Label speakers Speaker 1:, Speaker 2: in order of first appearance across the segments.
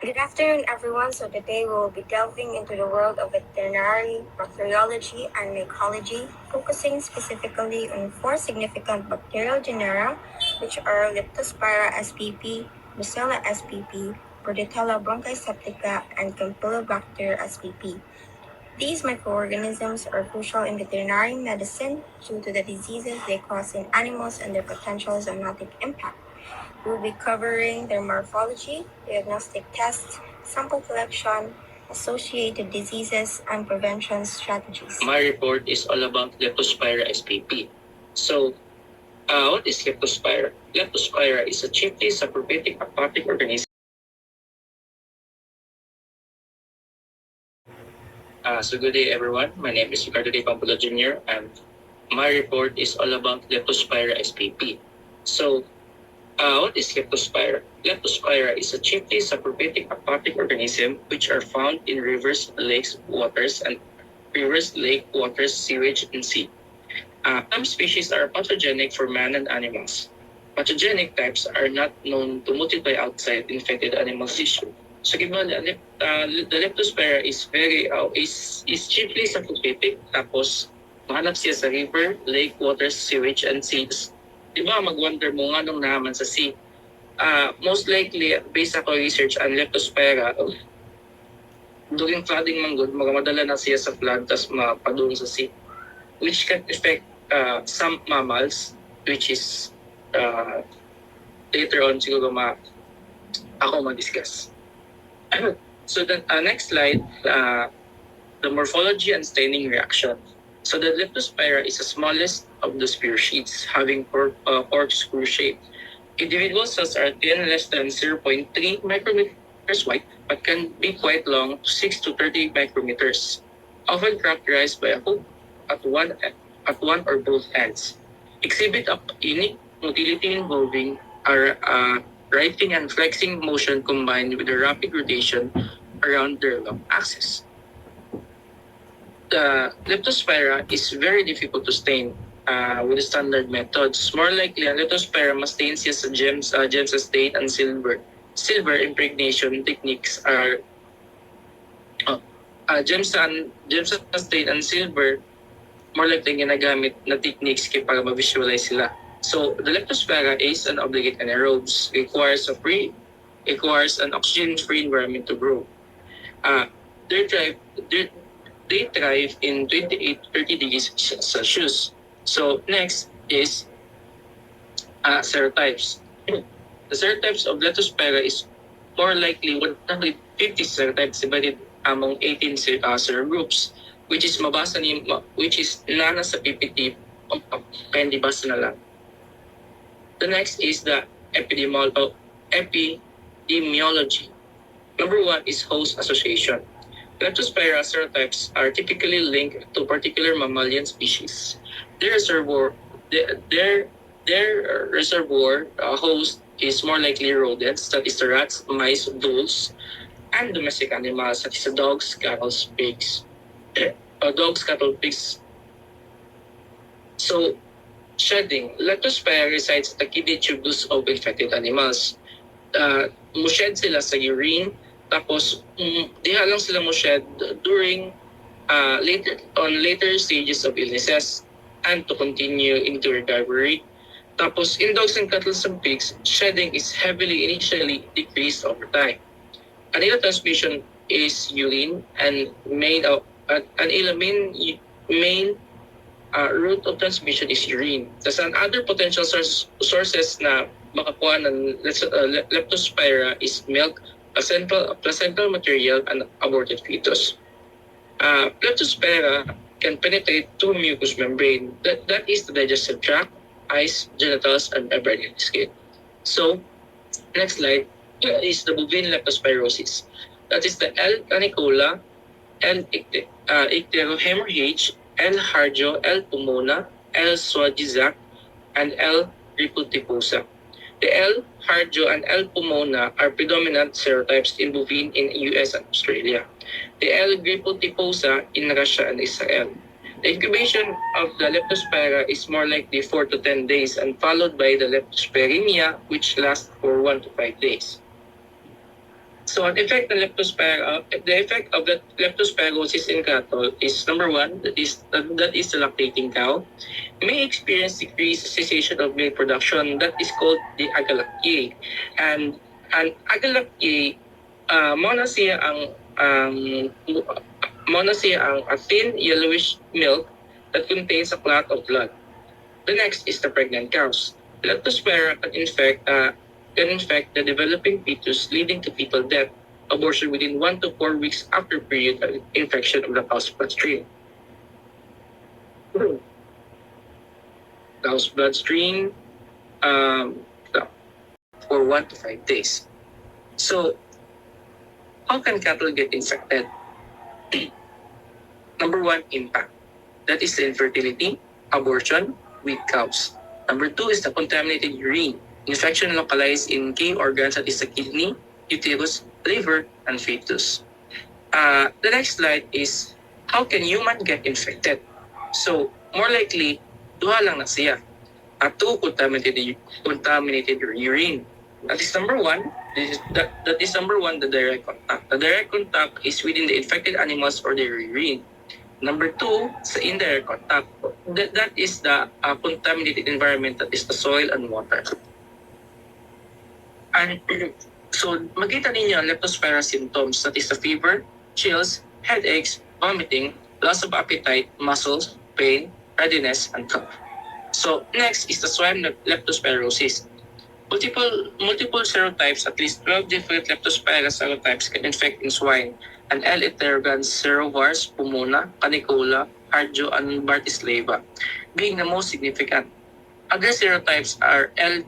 Speaker 1: Good afternoon, everyone. So today we'll be delving into the world of veterinary bacteriology and mycology, focusing specifically on four significant bacterial genera, which are Leptospira spp, Brucella spp, Bordetella bronchiseptica, and Campylobacter spp. These microorganisms are crucial in veterinary medicine due to the diseases they cause in animals and their potential zoonotic impact. We'll be covering their morphology, diagnostic tests, sample collection, associated diseases, and prevention strategies.
Speaker 2: My report is all about Leptospira spp. So, what is Leptospira? Leptospira is a chiefly saprophytic aquatic organism. So good day everyone. My name is Ricardo De Pampulo Jr. and my report is all about Leptospira spp. So, what is Leptospira? Leptospira is a chiefly saprophytic aquatic organism which are found in rivers, lakes, waters, sewage, and sea. Some species are pathogenic for man and animals. Pathogenic types are not known to multiply outside infected animal tissue. So given the Leptospira is chiefly saprophytic, tapos mahanap siya sa river, lake, waters, sewage, and seas. Diba mag-wonder mo nga nung naman sa sea? Most likely, based ako research ang Leptospira, during flooding man good, madala na siya sa flood, tas mapadung sa sea, which can affect some mammals, which is later on siguro ako ma-discuss. So the next slide, the morphology and staining reaction. So the Leptospira is the smallest of the species, having corkscrew shape. Individual cells are thin, less than 0.3 micrometers wide, but can be quite long, 6 to 30 micrometers, often characterized by a hook at one or both ends. Exhibit a unique motility involving writing and flexing motion combined with a rapid rotation around their long axis. The Leptospira is very difficult to stain with the standard methods. More likely, ang Leptospira must stain siya sa gemstate and silver. Silver impregnation techniques are gemstate and silver more likely ginagamit na techniques para ma-visualize sila. So, the Leptospira is an obligate anaerobes, requires an oxygen-free environment to grow. They thrive in 28 to 30 degrees Celsius. So, next is serotypes. The serotypes of Leptospira is more likely 150 serotypes divided among 18 serogroups, which is nana sa PPT, kaya hindi basa na lang. The next is the epidemiology. Number one is host association. Leptospira serotypes are typically linked to particular mammalian species. Their reservoir host is more likely rodents, that is the rats, mice, voles, and domestic animals, that is the dogs, cattle, pigs. So, shedding. Leptospira resides at the kidney tubules of infected animals. Mushed sila sa urine, tapos diha lang sila mushed during later stages of illnesses and to continue into recovery. Tapos in dogs and cattle and pigs, shedding is initially decreased over time. Another transmission is urine and main route of transmission is urine. Tapos other potential sources na makakuha ng Leptospira is milk, placental material, and aborted fetus. Leptospira can penetrate through mucous membrane. That is the digestive tract, eyes, genitals, and every skin. So, next slide is the bovine leptospirosis. That is the L. canicola, L. icterohemorrhage, L. hardjo, L. pulmona, L. swagizac, and L. ripultiposa. The L. hardjo and L. pulmona are predominant serotypes in bovine in US and Australia. The L. ripultiposa in Russia and Israel. The incubation of the Leptospira is more likely 4 to 10 days and followed by the leptospiremia, which lasts for 1 to 5 days. So the effect of the leptospirosis in cattle is number one, that is the lactating cow may experience decreased cessation of milk production that is called the agalactae. And an agalactae, muna siya ang a thin yellowish milk that contains a clot of blood. The next is the pregnant cows. Leptospira can infect the developing fetus, leading to fetal death, abortion within 1 to 4 weeks after period of infection of the cow's bloodstream. Cow's bloodstream um, for 1 to 5 days. So, how can cattle get infected? Number one, impact. That is the infertility, abortion, weak cows. Number two is the contaminated urine. Infection localized in key organs that is the kidney, uterus, liver, and fetus. The next slide is how can human get infected? So, more likely, duha lang na siya. Two, contaminated urine. That is number one. That is number one, the direct contact. The direct contact is within the infected animals or their urine. Number two, sa indirect contact. That is the contaminated environment, that is the soil and water. And so, makita ninyo ang leptospira symptoms, that is the fever, chills, headaches, vomiting, loss of appetite, muscles, pain, readiness, and cough. So, next is the swine leptospirosis. Multiple serotypes, at least 12 different leptospira serotypes can infect in swine. And L. interrogans, serovars, pumona, canicola, harjo, and Bartislava, being the most significant. Other serotypes are L.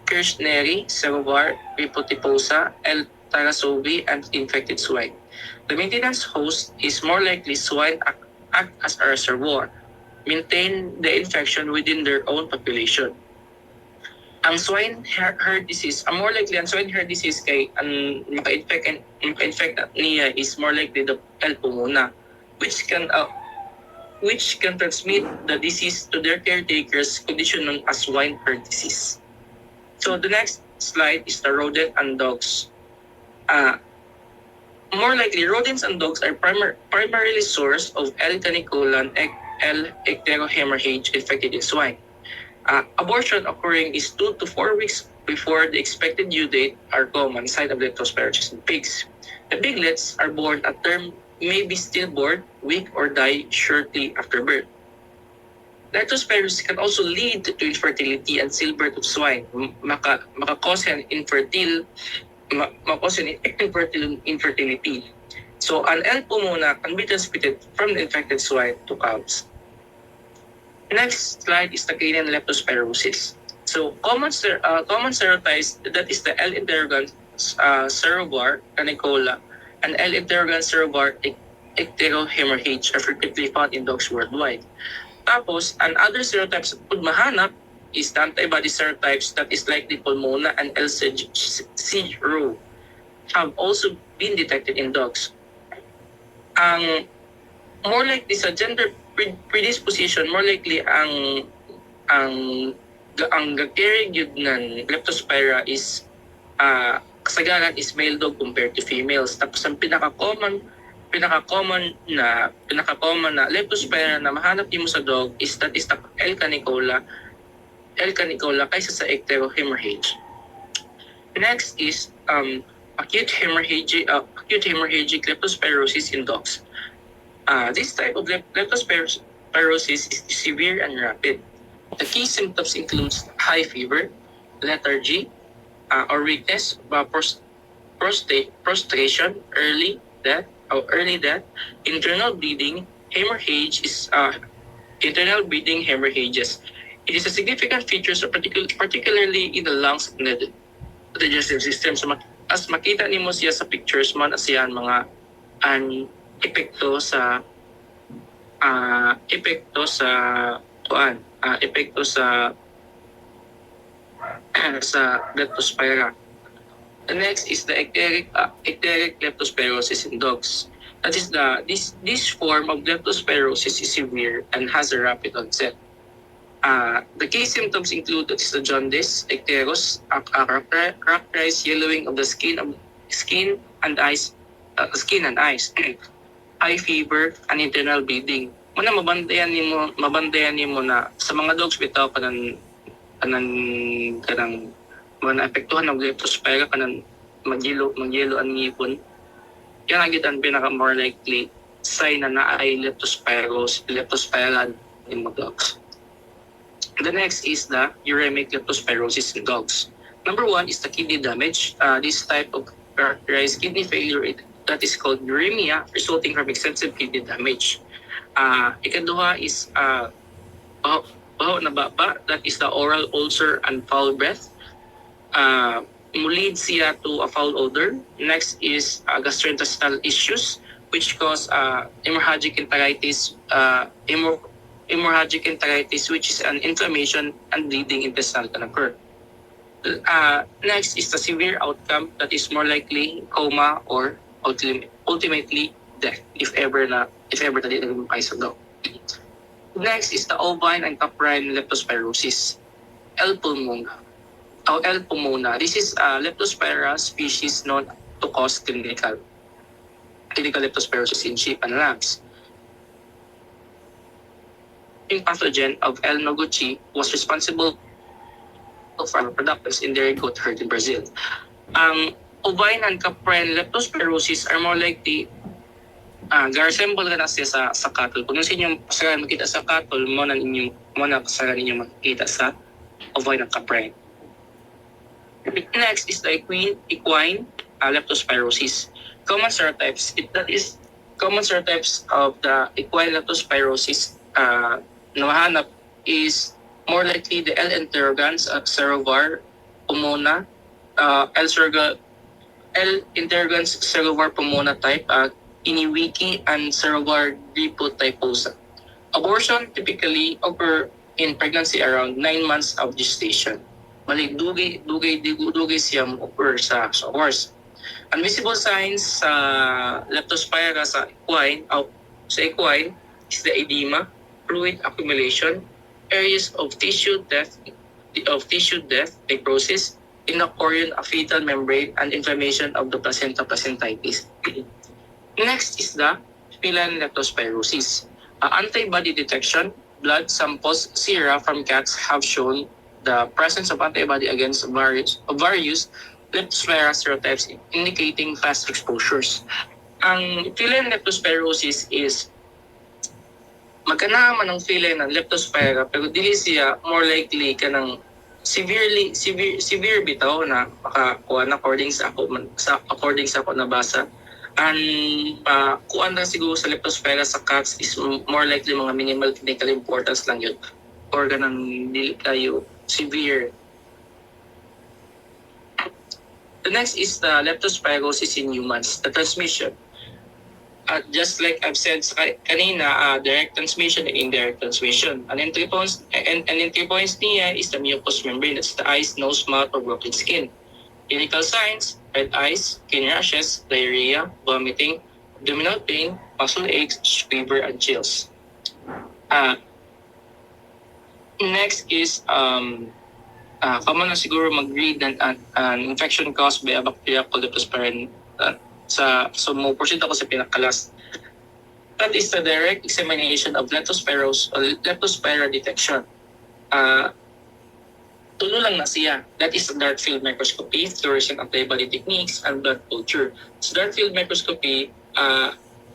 Speaker 2: kirchneri, serovar, ripotiposa, L. tarasovi, and infected swine. The maintenance host is more likely swine act as a reservoir, maintain the infection within their own population. Ang swine herd disease, ang more likely ang swine herd disease kay ang maka-infect niya is more likely the L. pumona, which can transmit the disease to their caretakers, condition known as swine herd disease. So the next slide is the rodent and dogs. More likely, rodents and dogs are primarily source of L. caniculum and L. ecterohemorrhage infected in swine. Abortion occurring is 2 to 4 weeks before the expected due date are common sign of leptospirosis in pigs. The piglets are born at term, may be stillborn, weak, or die shortly after birth. Leptospirosis can also lead to infertility and stillbirth of swine. Makakause infertility. So, an L. pumona can be transmitted from the infected swine to cows. Next slide is the canine leptospirosis. So, common serotypes, that is the L. interrogans, serovar, canicola, and L. interrogans, serovar, ecterohemorrhage are frequently found in dogs worldwide. Tapos, and other serotypes that could mahanap is the antibody serotypes, that is like the pulmona and LC0 have also been detected in dogs. Ang more likely sa gender predisposition, more likely ang gag-carry gyud ng leptospira is kasagaran is male dog compared to females. Tapos ang pinaka-common na leptospira na mahanap mo sa dog is that is the L. canicola kaysa sa ecterohemorrhage. Next is acute hemorrhagic leptospirosis in dogs. This type of leptospirosis is severe and rapid. The key symptoms include high fever, lethargy, or weakness, prostration, early death, internal bleeding, hemorrhages. It is a significant feature, so particularly in the lungs and the digestive system. So as makita nimo siya sa pictures man, siya mga epekto sa leptospira. The next is the ecteric leptospirosis in dogs. That is this form of leptospirosis is severe and has a rapid onset. The key symptoms include the jaundice, icterus, cracked rice, yellowing of the skin skin and eyes, high fever, and internal bleeding. Muna mabantayan nimo na sa mga dogs bitaw kanang mga naapektuhan ng leptospira kanang magyelo ang ngipon. Yan ang ang pinaka more likely sign na naay leptospira in mga dogs. The next is the uremic leptospirosis in dogs. Number one is the kidney damage. This type of characterized kidney failure that is called uremia resulting from extensive kidney damage. Ikaduha is baho na baba, that is the oral ulcer and foul breath. Lead siya to a foul odor. Next is gastrointestinal issues which cause hemorrhagic enteritis, which is an inflammation and bleeding intestinal can occur. Next is the severe outcome that is more likely coma or ultimately death if ever na dito sa dog. Next is the ovine and caprine leptospirosis. L. pulmona. This is a Leptospira species known to cause clinical leptospirosis in sheep and lambs. The pathogen of L. noguchi was responsible for products in dairy goat herd in Brazil. Ovine and caprine leptospirosis are more likely ga-resemble ka na siya sa cattle. Kung sa inyong pasaran makita sa cattle, mo na pasaran ninyo makita sa ovine and caprine. Next is the equine leptospirosis. Common serotypes of the equine leptospirosis na mahanap is more likely the L. interrogans serovar pulmona, L. interrogans serovar pulmona type, Iniwiki, and serovar gripotyposa. Abortion typically occur in pregnancy around 9 months of gestation. Mali dugay siya occur sa horse. Unvisible signs sa leptospira sa equine is the edema, fluid accumulation, areas of tissue death, necrosis, inoccurring of fetal membrane, and inflammation of the placentitis. Next is the feline leptospirosis. Antibody detection, blood samples, sera from cats have shown the presence of antibody against various Leptospira serotypes indicating fast exposures. Ang feline leptospirosis is magkanaman ng feline ng leptospira pero dili siya more likely kanang severe bitaw na makakuha na according sa ako nabasa. Kuan lang siguro sa leptospira sa cats is more likely mga minimal clinical importance lang yun or ganang dili kayo severe. The next is the leptospirosis in humans, the transmission. Just like I've said kanina, direct transmission and indirect transmission. An entry points niya is the mucous membrane, that's the eyes, nose, mouth, or broken skin. Clinical signs, red eyes, skin rashes, diarrhea, vomiting, abdominal pain, muscle aches, fever, and chills. Next is common na siguro mag-read an infection caused by a bacteria called Leptospira. So mo-proceed ako sa pinakalas. That is the direct examination of Leptospira detection. Tulo lang na siya. That is dark field microscopy, fluorescent antibody techniques, and blood culture. Sa dark field microscopy,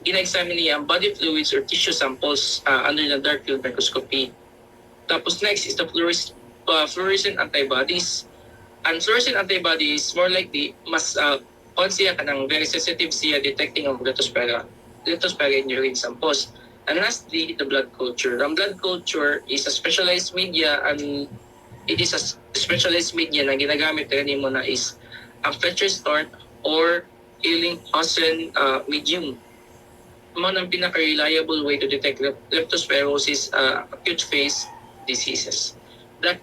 Speaker 2: ina-examine niya ang body fluids or tissue samples under the dark field microscopy. Tapos next is the fluorescent antibodies. And fluorescent antibodies, more likely, mas siya kanang very sensitive siya detecting of Leptospira in urine samples. And lastly, the blood culture. The blood culture is a specialized media and it is a specialized media na ginagamit rin mo na is a Fletcher-Stort or Ehlingshausen medium. Mo ang pinaka-reliable way to detect leptospirosis acute phase diseases. That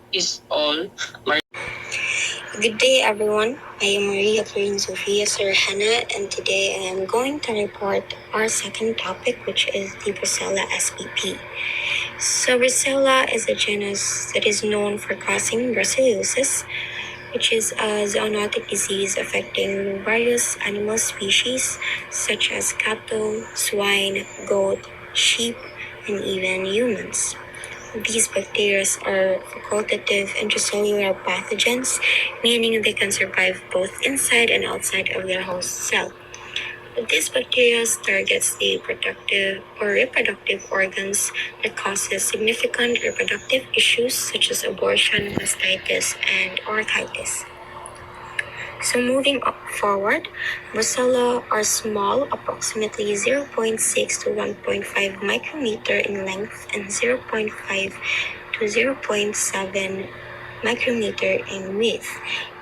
Speaker 2: is all.
Speaker 1: Good day, everyone. I am Maria Clarin Sofia Serhana, and today I am going to report our second topic, which is the Brucella spp. So Brucella is a genus that is known for causing brucellosis, which is a zoonotic disease affecting various animal species such as cattle, swine, goat, sheep, and even humans. These bacteria are facultative intracellular pathogens, meaning they can survive both inside and outside of their host cell. This bacteria targets the productive or reproductive organs that causes significant reproductive issues such as abortion, mastitis, and orchitis. So moving up forward, Brucella are small, approximately zero point 0.6 to 1.5 micrometer in length and zero point 0.5 to zero point 0.7 micrometer in width.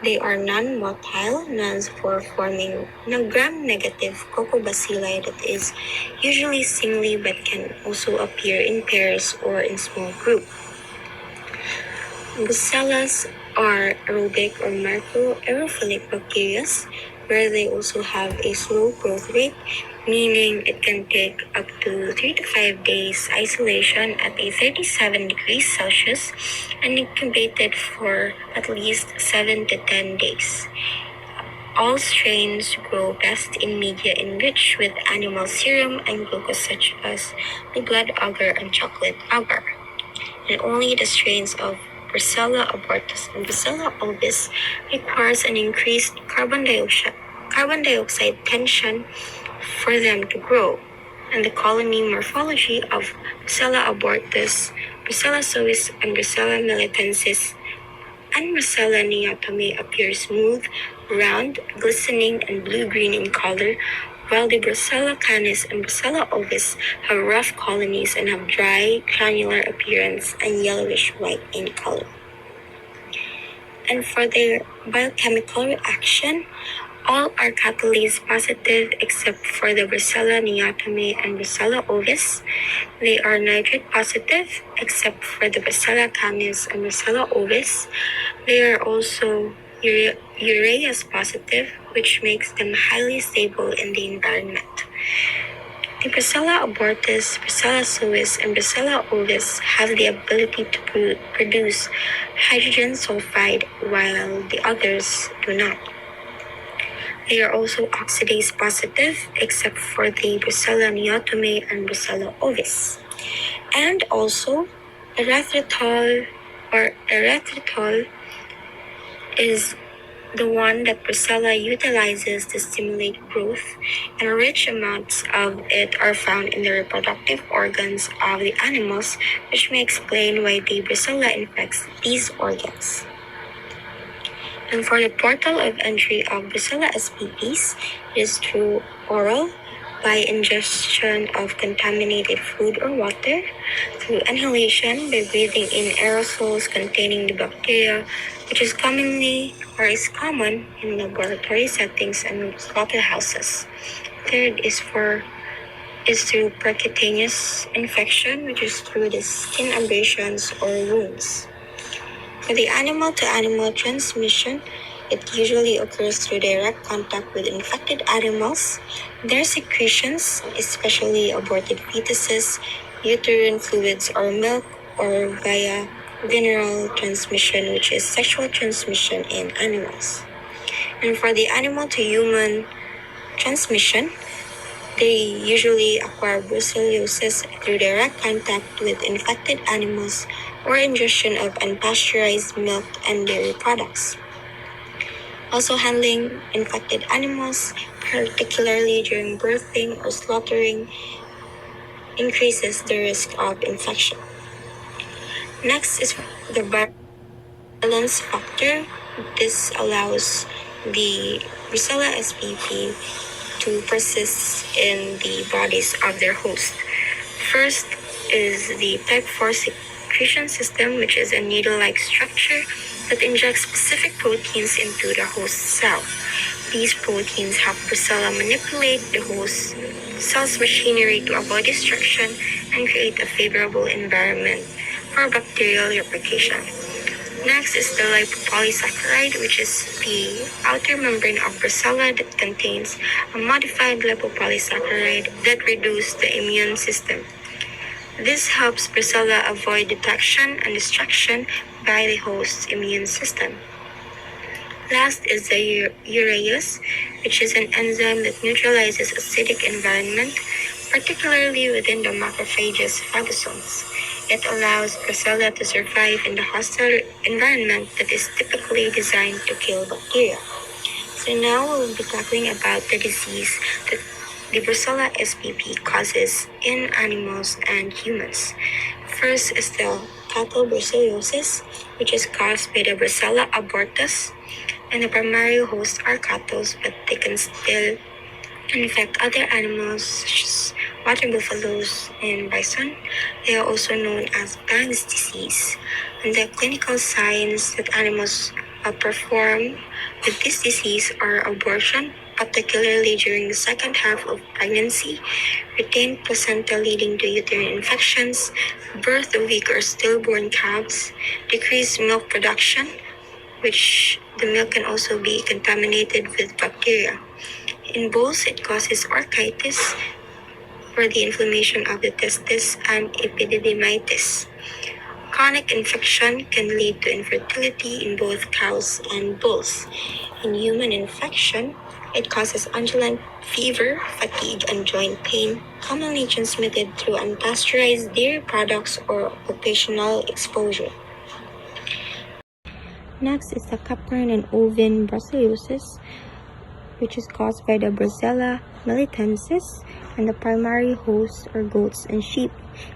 Speaker 1: They are non-motile, non-spore-forming, gram-negative cocobacilli that is usually singly but can also appear in pairs or in small groups. Brucellas are aerobic or microaerophilic bacteria, where they also have a slow growth rate, meaning it can take up to 3 to 5 days isolation at a 37 degrees Celsius and incubated for at least 7 to 10 days. All strains grow best in media enriched with animal serum and glucose such as the blood agar and chocolate agar. And only the strains of Brucella abortus and Brucella ovis requires an increased carbon dioxide tension for them to grow. And the colony morphology of Brucella abortus, Brucella suis, and Brucella militensis and Brucella neotome appear smooth, round, glistening, and blue-green in color, while the Brucella canis and Brucella ovis have rough colonies and have dry, granular appearance and yellowish-white in color. And for their biochemical reaction, all are catalase positive except for the Brucella neotome and Brucella ovis. They are nitrate positive except for the Brucella canis and Brucella ovis. They are also urease positive, which makes them highly stable in the environment. The Brucella abortus, Brucella suis, and Brucella ovis have the ability to produce hydrogen sulfide, while the others do not. They are also oxidase positive, except for the Brucella neotome and Brucella ovis. And also, erythritol is the one that Brucella utilizes to stimulate growth, and rich amounts of it are found in the reproductive organs of the animals, which may explain why the Brucella infects these organs. And for the portal of entry of Brucella spp's, it is through oral, by ingestion of contaminated food or water, through inhalation by breathing in aerosols containing the bacteria, which is common in laboratory settings and slaughterhouses. Third is through percutaneous infection, which is through the skin abrasions or wounds. For the animal-to-animal transmission, it usually occurs through direct contact with infected animals, their secretions, especially aborted fetuses, uterine fluids or milk, or via venereal transmission, which is sexual transmission in animals. And for the animal-to-human transmission, they usually acquire brucellosis through direct contact with infected animals or ingestion of unpasteurized milk and dairy products. Also, handling infected animals, particularly during birthing or slaughtering, increases the risk of infection. Next is the virulence factor. This allows the Brucella spp to persist in the bodies of their host. First is the type 4 secretion system, which is a needle-like structure that injects specific proteins into the host cell. These proteins help Brucella manipulate the host cell's machinery to avoid destruction and create a favorable environment for bacterial replication. Next is the lipopolysaccharide, which is the outer membrane of Brucella that contains a modified lipopolysaccharide that reduces the immune system. This helps Brucella avoid detection and destruction by the host's immune system. Last is the urease, which is an enzyme that neutralizes acidic environment, particularly within the macrophages phagocytes. It allows Brucella to survive in the hostile environment that is typically designed to kill bacteria. So now we'll be talking about the disease that the Brucella SPP causes in animals and humans. First is the cattle brucellosis, which is caused by the Brucella abortus, and the primary hosts are cattle, but they can still infect other animals such as water buffaloes and bison. They are also known as Banks disease. And the clinical signs that animals perform with this disease are abortion, particularly during the second half of pregnancy, retained placenta leading to uterine infections, birth of weak or stillborn calves, decreased milk production, which the milk can also be contaminated with bacteria. In bulls, it causes orchitis, or the inflammation of the testes, and epididymitis. Chronic infection can lead to infertility in both cows and bulls. In human infection, it causes undulant fever, fatigue, and joint pain, commonly transmitted through unpasteurized dairy products or occupational exposure. Next is the caprine and ovine brucellosis, which is caused by the Brucella militensis, and the primary hosts are goats and sheep.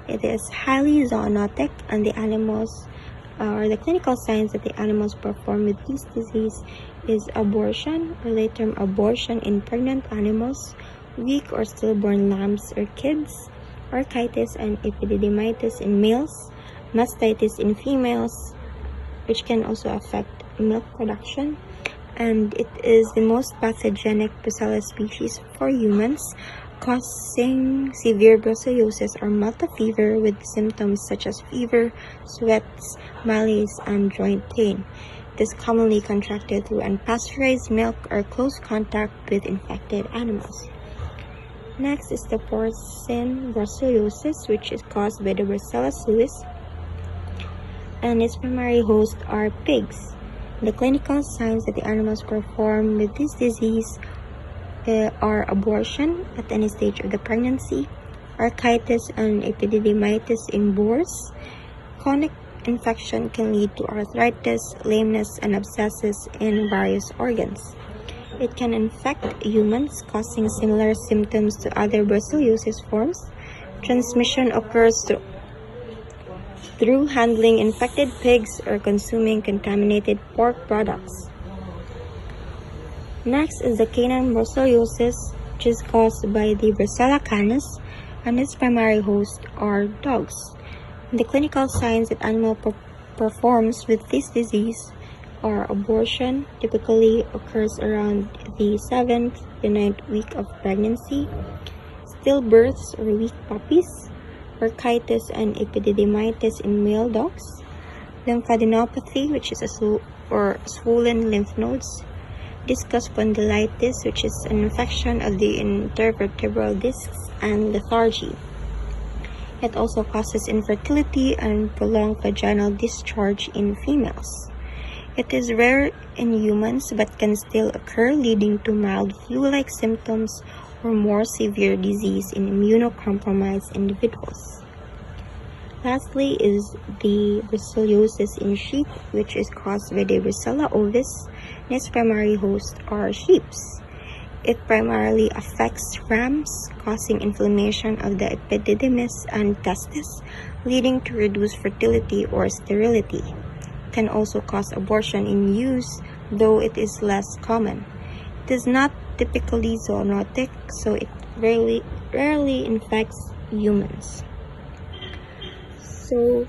Speaker 1: It is highly zoonotic, and the animals or the clinical signs that the animals perform with this disease is abortion or late term abortion in pregnant animals, weak or stillborn lambs or kids, orchitis and epididymitis in males, mastitis in females, which can also affect milk production, and it is the most pathogenic Brucella species for humans, causing severe brucellosis or Malta fever with symptoms such as fever, sweats, malaise, and joint pain. It is commonly contracted through unpasteurized milk or close contact with infected animals. Next is the porcine brucellosis, which is caused by the Brucella suis, and its primary hosts are pigs. The clinical signs that the animals perform with this disease are abortion at any stage of the pregnancy, orchitis and epididymitis in boars. Chronic infection can lead to arthritis, lameness, and abscesses in various organs. It can infect humans, causing similar symptoms to other brucellosis forms. Transmission occurs through handling infected pigs or consuming contaminated pork products. Next is the canine brucellosis, which is caused by the Brucella canis, and its primary hosts are dogs. The clinical signs that animal performs with this disease are abortion, typically occurs around the 7th to 9th week of pregnancy, stillbirths or weak puppies, orchitis and epididymitis in male dogs, lymphadenopathy, which is swollen lymph nodes, discus spondylitis, which is an infection of the intervertebral discs, and lethargy. It also causes infertility and prolonged vaginal discharge in females. It is rare in humans but can still occur, leading to mild flu-like symptoms or more severe disease in immunocompromised individuals. Lastly is the brucellosis in sheep, which is caused by the Brucella ovis, and its primary hosts are sheep. It primarily affects rams, causing inflammation of the epididymis and testes, leading to reduced fertility or sterility. It can also cause abortion in ewes, though it is less common. It is not typically zoonotic, so it rarely infects humans. So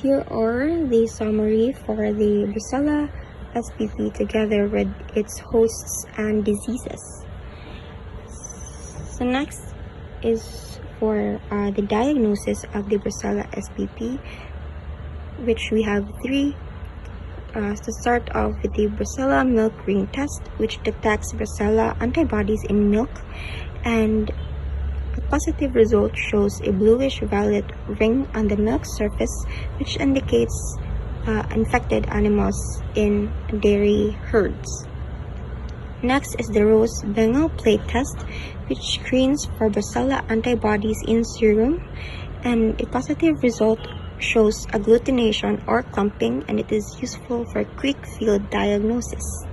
Speaker 1: here are the summary for the Brucella SPP together with its hosts and diseases. So next is for the diagnosis of the Brucella SPP, which we have three. To start off with the Brucella milk ring test, which detects Brucella antibodies in milk, and a positive result shows a bluish violet ring on the milk surface, which indicates infected animals in dairy herds. Next is the Rose-Bengal plate test, which screens for Brucella antibodies in serum, and a positive result shows agglutination or clumping, and it is useful for quick field diagnosis.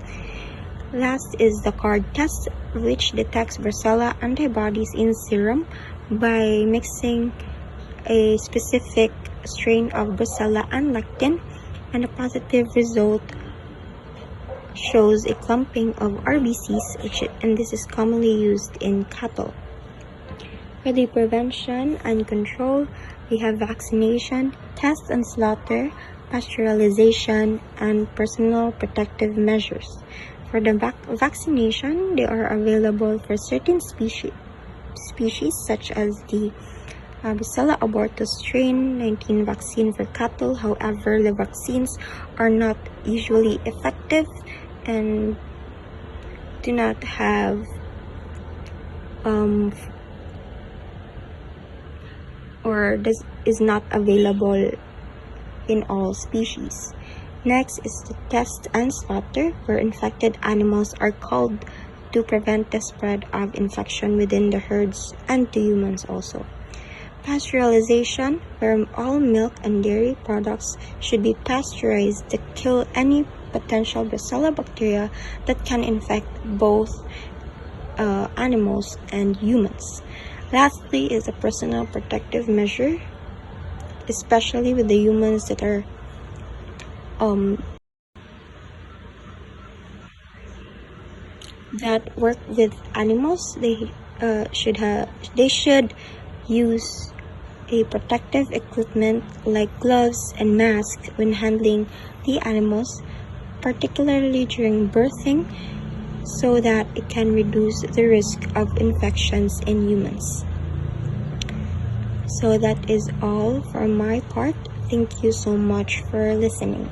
Speaker 1: Last is the card test, which detects Brucella antibodies in serum by mixing a specific strain of Brucella and lectin, and a positive result shows a clumping of RBCs, and this is commonly used in cattle. For the prevention and control, we have vaccination, test and slaughter, pasteurization, and personal protective measures. For the vaccination, they are available for certain species such as the Brucella abortus strain 19 vaccine for cattle. However, the vaccines are not usually effective and do not have this is not available in all species. Next is the test and slaughter, where infected animals are culled to prevent the spread of infection within the herds and to humans also. Pasteurization, where all milk and dairy products should be pasteurized to kill any potential Brucella bacteria that can infect both animals and humans. Lastly is a personal protective measure, especially with the humans that are that work with animals. They should use a protective equipment like gloves and masks when handling the animals, particularly during birthing, so that it can reduce the risk of infections in humans. So that is all for my part. Thank you so much for listening.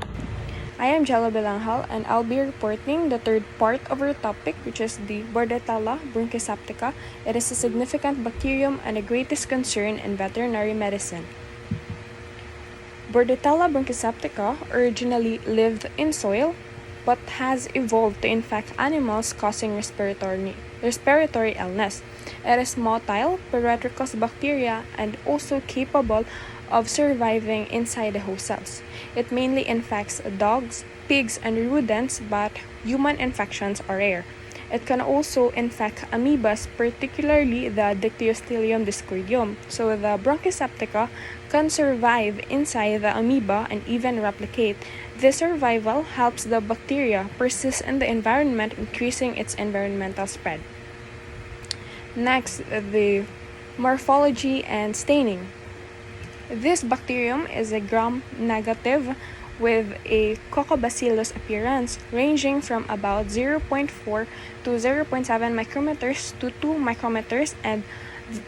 Speaker 3: I am Jello Belanghal, and I'll be reporting the third part of our topic, which is the Bordetella bronchiseptica. It is a significant bacterium and a greatest concern in veterinary medicine. Bordetella bronchiseptica originally lived in soil, but has evolved to infect animals, causing respiratory illness. It is motile, peretricous bacteria, and also capable of surviving inside the host cells. It mainly infects dogs, pigs, and rodents, but human infections are rare. It can also infect amoebas, particularly the Dictyostelium discoideum. So the bronchiseptica can survive inside the amoeba and even replicate. This survival helps the bacteria persist in the environment, increasing its environmental spread. Next, the morphology and staining. This bacterium is a gram-negative with a coccobacillus appearance ranging from about 0.4 to 0.7 micrometers to 2 micrometers, and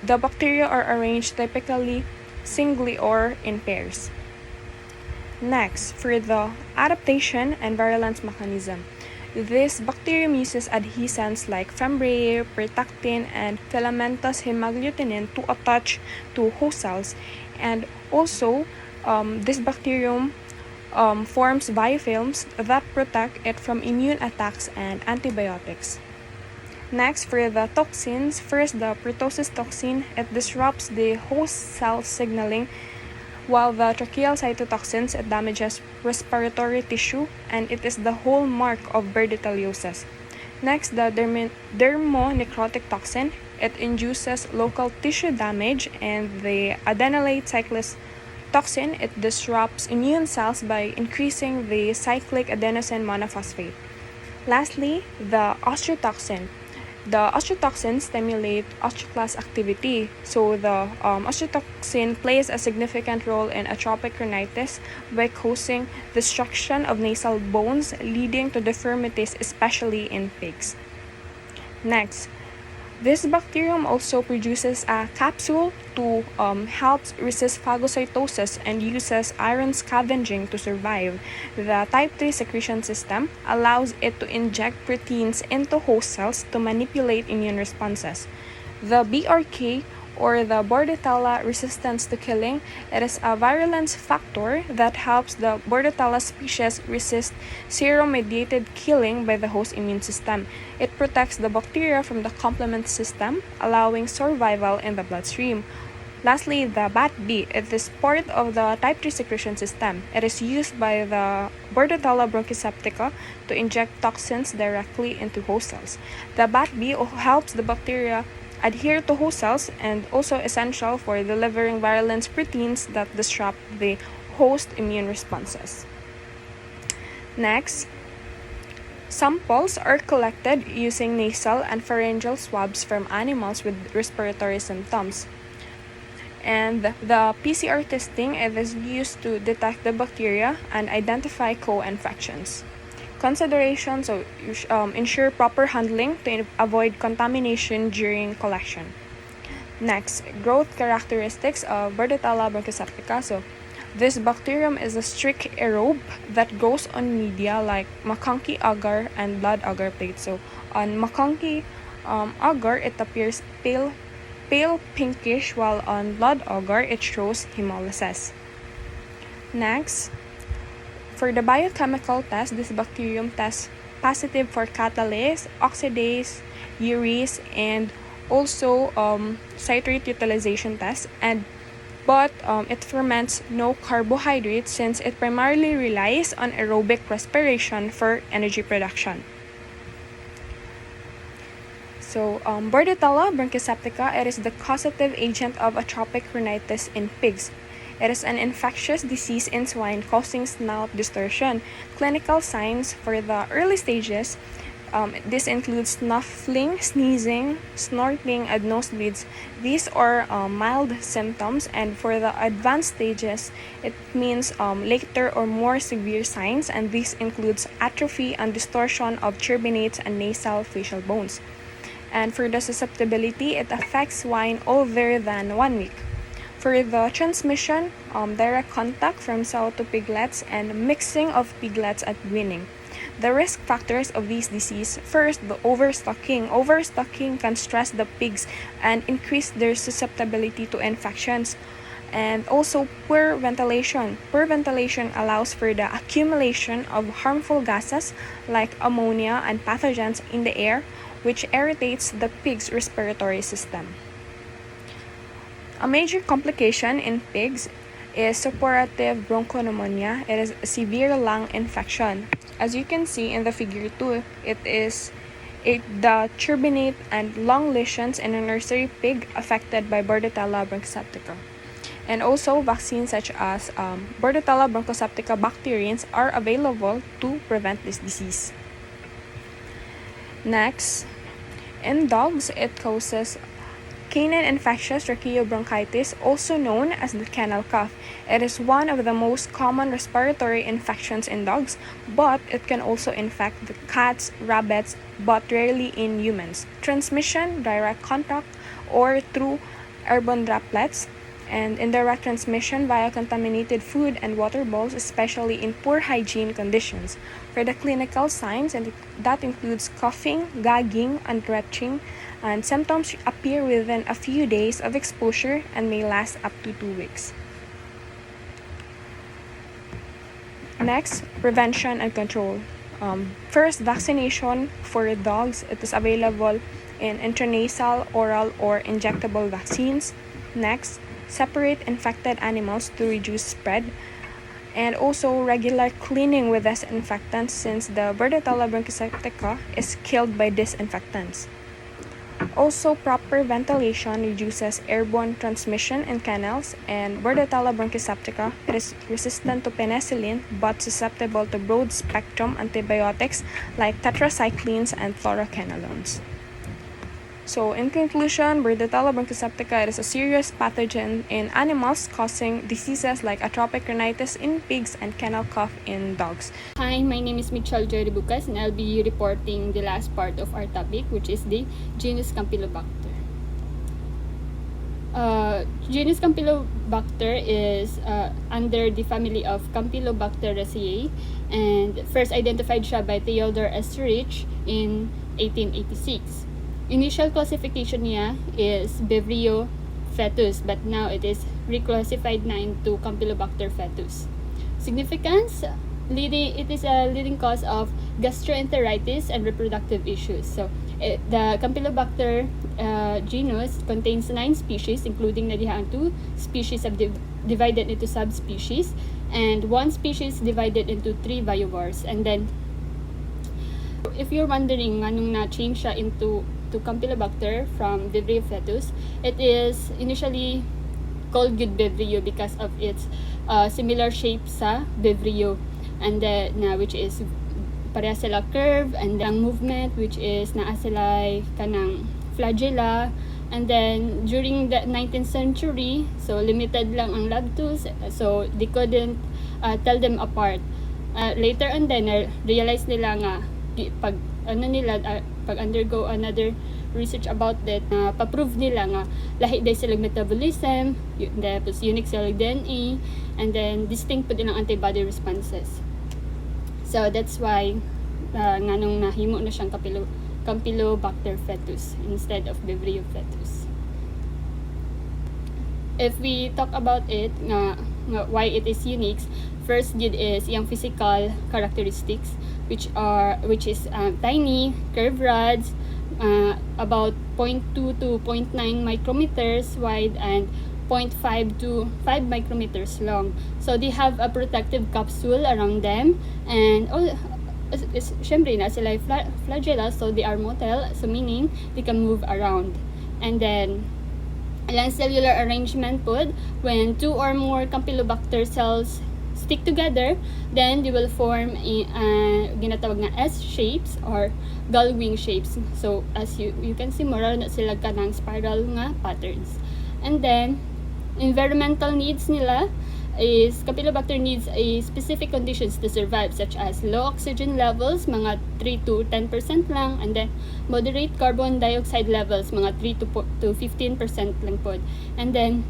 Speaker 3: the bacteria are arranged typically singly or in pairs. Next, for the adaptation and virulence mechanism. This bacterium uses adhesins like Fembraer, Pertactin, and filamentous hemagglutinin to attach to host cells, and also this bacterium forms biofilms that protect it from immune attacks and antibiotics. Next, for the toxins, first the pertussis toxin. It disrupts the host cell signaling, while the tracheal cytotoxins, it damages respiratory tissue, and it is the hallmark of bordeliosis. Next, the dermonecrotic toxin. It induces local tissue damage, and the adenylate cyclase toxin. It disrupts immune cells by increasing the cyclic adenosine monophosphate. Lastly, the osteotoxin. The osteotoxins stimulate osteoclast activity, so the osteotoxin plays a significant role in atrophic rhinitis by causing destruction of nasal bones, leading to deformities, especially in pigs. Next, this bacterium also produces a capsule to help resist phagocytosis and uses iron scavenging to survive. The type 3 secretion system allows it to inject proteins into host cells to manipulate immune responses. The BRK or the Bordetella resistance to killing. It is a virulence factor that helps the Bordetella species resist serum-mediated killing by the host immune system. It protects the bacteria from the complement system, allowing survival in the bloodstream. Lastly, the bat B. It is part of the type 3 secretion system. It is used by the Bordetella bronchiseptica to inject toxins directly into host cells. The bat B helps the bacteria adhere to host cells and also essential for delivering virulence proteins that disrupt the host immune responses. Next, samples are collected using nasal and pharyngeal swabs from animals with respiratory symptoms. And the PCR testing is used to detect the bacteria and identify co-infections. Considerations ensure proper handling to avoid contamination during collection. Next, growth characteristics of Bordetella bronchiseptica. So, this bacterium is a strict aerobe that grows on media like macaque agar and blood agar plate. So, on macaque agar, it appears pale pinkish, while on blood agar, it shows hemolysis. Next, for the biochemical test, this bacterium tests positive for catalase, oxidase, urease, and also citrate utilization test. But it ferments no carbohydrates since it primarily relies on aerobic respiration for energy production. So, Bordetella bronchiseptica, it is the causative agent of atrophic rhinitis in pigs. It is an infectious disease in swine causing snout distortion. Clinical signs for the early stages, this includes snuffling, sneezing, snorting, and nosebleeds. These are mild symptoms, and for the advanced stages, it means later or more severe signs, and this includes atrophy and distortion of turbinates and nasal facial bones. And for the susceptibility, it affects swine older than 1 week. For the transmission, direct contact from sow to piglets and mixing of piglets at weaning. The risk factors of this disease: first, the overstocking. Overstocking can stress the pigs and increase their susceptibility to infections. And also poor ventilation. Poor ventilation allows for the accumulation of harmful gases like ammonia and pathogens in the air, which irritates the pig's respiratory system. A major complication in pigs is suppurative bronchopneumonia. It is a severe lung infection. As you can see in the figure 2, the turbinate and lung lesions in a nursery pig affected by Bordetella bronchiseptica. And also, vaccines such as Bordetella bronchiseptica bacterians are available to prevent this disease. Next, in dogs, it causes canine infectious tracheobronchitis, also known as the kennel cough. It is one of the most common respiratory infections in dogs, but it can also infect the cats, rabbits, but rarely in humans. Transmission, direct contact, or through airborne droplets, and indirect transmission via contaminated food and water bowls, especially in poor hygiene conditions. For the clinical signs, and that includes coughing, gagging, and retching, and symptoms appear within a few days of exposure and may last up to 2 weeks. Next, prevention and control. First, vaccination for dogs. It is available in intranasal, oral, or injectable vaccines. Next, separate infected animals to reduce spread, and also regular cleaning with disinfectants since the Bordetella bronchiseptica is killed by disinfectants. Also, proper ventilation reduces airborne transmission in kennels, and Bordetella bronchiseptica is resistant to penicillin but susceptible to broad-spectrum antibiotics like tetracyclines and fluoroquinolones. So, in conclusion, Bordetella bronchiseptica is a serious pathogen in animals causing diseases like atrophic rhinitis in pigs and kennel cough in dogs.
Speaker 4: Hi, my name is Mitchell Jory Bucas, and I'll be reporting the last part of our topic, which is the genus Campylobacter. Genus Campylobacter is under the family of Campylobacteriaceae, and first identified siya by Theodore S. Rich in 1886. Initial classification niya is Bevrio fetus, but now it is reclassified na into Campylobacter fetus. Significance, it is a leading cause of gastroenteritis and reproductive issues. So the Campylobacter genus contains 9 species, including na dihang 2 species divided into subspecies, and 1 species divided into 3 biovores. And then, if you're wondering anong na-change siya into Campylobacter from Vibrio fetus, it is initially called good Vibrio because of its similar shape sa Vibrio, and then which is pareha sila curve, and then movement which is naa sila kanang flagella. And then during the 19th century, so limited lang ang lab tools, so they couldn't tell them apart. Later on then realize nila nga pag undergo another research about that, pa-prove nila nga lahi day silang metabolism, tapos unique silang DNA, and then distinct po din ang antibody responses. So that's why nga nung nahimo na siyang Campylobacter fetus instead of Vibrio fetus. If we talk about it, why it is unique, first yun is yung physical characteristics, which is tiny, curved rods, about 0.2 to 0.9 micrometers wide and 0.5 to 5 micrometers long. So they have a protective capsule around them, and syempre na sila flagella, so they are motile, so meaning they can move around. And then ilang cellular arrangement pod, when 2 or more Campylobacter cells stick together, then they will form ginatawag na S shapes or gull wing shapes. So as you can see, moral na sila kanang spiral nga patterns. And then environmental needs nila is Campylobacter needs a specific conditions to survive, such as low oxygen levels, mga 3 to 10% lang, and then moderate carbon dioxide levels, mga 3 to 15% lang po. And then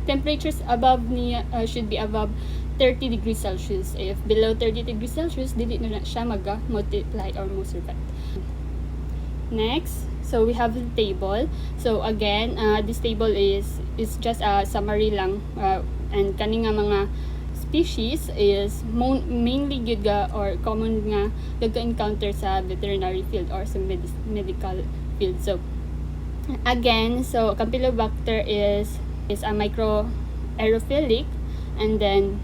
Speaker 4: temperatures above niya should be above 30 degrees Celsius. If below 30 degrees Celsius, dili na siya mag-multiply or survive. Next, so we have the table. So again, this table is just a summary lang, and kani nga mga species is mainly good or common nga encounter sa veterinary field or sa medical field. So again, so Campylobacter is a microaerophilic, and then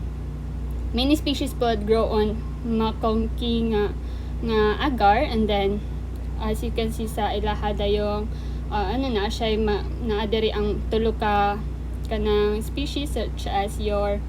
Speaker 4: many species pod grow on makonki nga agar, and then as you can see sa ilaha dayong siya naadiri ang tulo ka kanang species, such as your